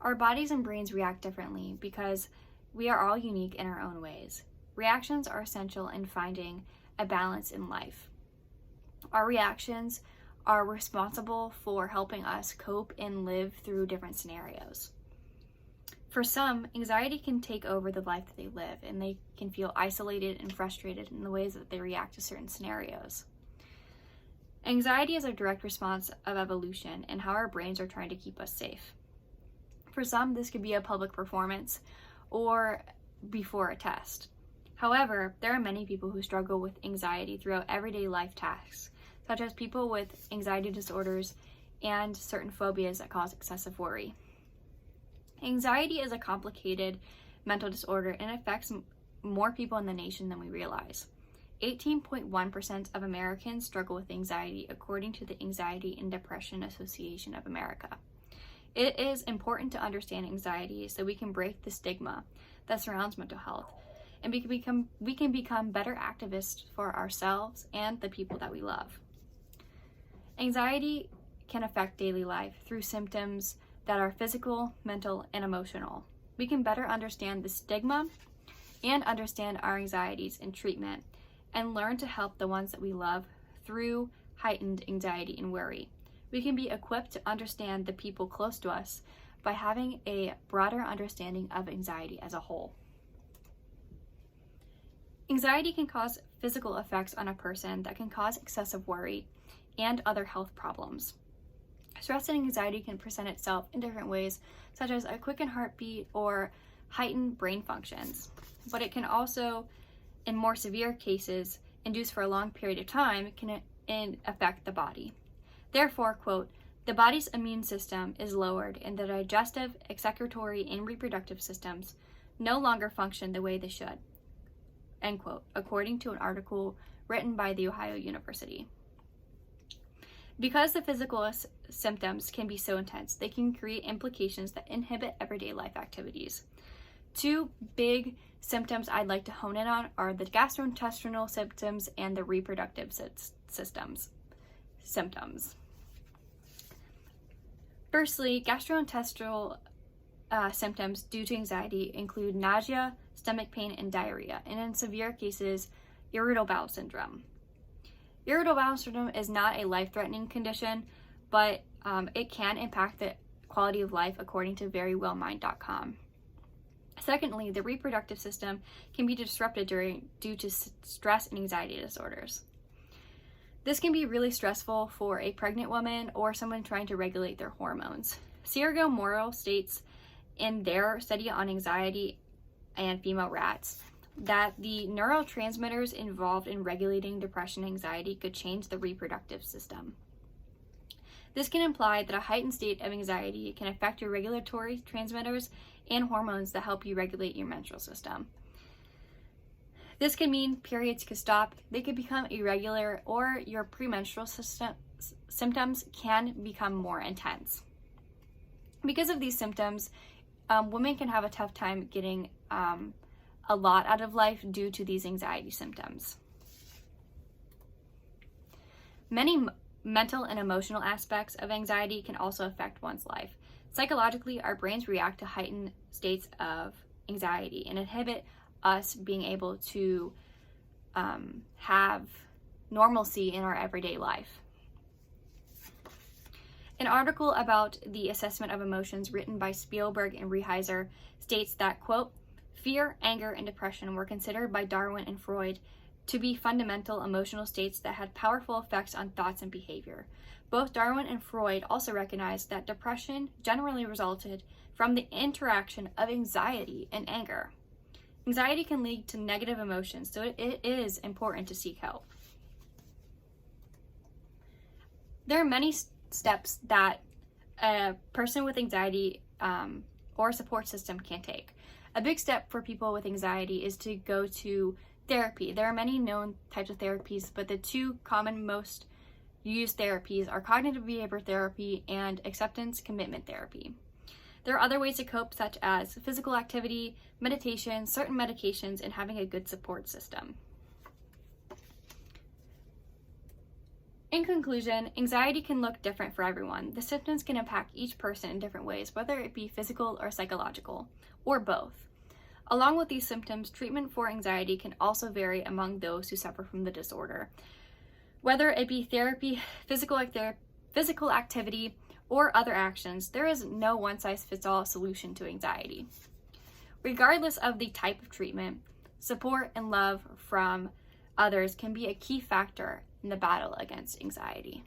Our bodies and brains react differently because we are all unique in our own ways. Reactions are essential in finding a balance in life. Our reactions are responsible for helping us cope and live through different scenarios. For some, anxiety can take over the life that they live, and they can feel isolated and frustrated in the ways that they react to certain scenarios. Anxiety is a direct response of evolution and how our brains are trying to keep us safe. For some, this could be a public performance or before a test. However, there are many people who struggle with anxiety throughout everyday life tasks, such as people with anxiety disorders and certain phobias that cause excessive worry. Anxiety is a complicated mental disorder and affects more people in the nation than we realize. 18.1% of Americans struggle with anxiety, according to the Anxiety and Depression Association of America. It is important to understand anxiety so we can break the stigma that surrounds mental health, and we can become better activists for ourselves and the people that we love. Anxiety can affect daily life through symptoms that are physical, mental, and emotional. We can better understand the stigma and understand our anxieties and treatment, and learn to help the ones that we love through heightened anxiety and worry. We can be equipped to understand the people close to us by having a broader understanding of anxiety as a whole. Anxiety can cause physical effects on a person that can cause excessive worry and other health problems. Stress and anxiety can present itself in different ways, such as a quickened heartbeat or heightened brain functions, but it can also, in more severe cases, induced for a long period of time, can affect the body. Therefore, quote, the body's immune system is lowered and the digestive, excretory, and reproductive systems no longer function the way they should, end quote, according to an article written by The Ohio University. Because the physical symptoms can be so intense, they can create implications that inhibit everyday life activities. Two big symptoms I'd like to hone in on are the gastrointestinal symptoms and the reproductive symptoms. Firstly, gastrointestinal symptoms due to anxiety include nausea, stomach pain, and diarrhea, and in severe cases, irritable bowel syndrome. Irritable bowel syndrome is not a life-threatening condition, but it can impact the quality of life, according to verywellmind.com. Secondly, the reproductive system can be disrupted due to stress and anxiety disorders. This can be really stressful for a pregnant woman or someone trying to regulate their hormones. Sergio Moro states in their study on anxiety and female rats that the neurotransmitters involved in regulating depression and anxiety could change the reproductive system. This can imply that a heightened state of anxiety can affect your regulatory transmitters and hormones that help you regulate your menstrual system. This can mean periods could stop, they could become irregular, or your premenstrual symptoms can become more intense. Because of these symptoms, women can have a tough time getting a lot out of life due to these anxiety symptoms. Many mental and emotional aspects of anxiety can also affect one's life. Psychologically, our brains react to heightened states of anxiety and inhibit us being able to have normalcy in our everyday life. An article about the assessment of emotions written by Spielberg and Reheiser states that, quote, fear, anger, and depression were considered by Darwin and Freud to be fundamental emotional states that had powerful effects on thoughts and behavior. Both Darwin and Freud also recognized that depression generally resulted from the interaction of anxiety and anger. Anxiety can lead to negative emotions, so it is important to seek help. There are many steps that a person with anxiety or a support system can take. A big step for people with anxiety is to go to therapy. There are many known types of therapies, but the two common most used therapies are cognitive behavior therapy and acceptance commitment therapy. There are other ways to cope, such as physical activity, meditation, certain medications, and having a good support system. In conclusion, anxiety can look different for everyone. The symptoms can impact each person in different ways, whether it be physical or psychological, or both. Along with these symptoms, treatment for anxiety can also vary among those who suffer from the disorder. Whether it be therapy, physical activity, or other actions, there is no one-size-fits-all solution to anxiety. Regardless of the type of treatment, support and love from others can be a key factor in the battle against anxiety.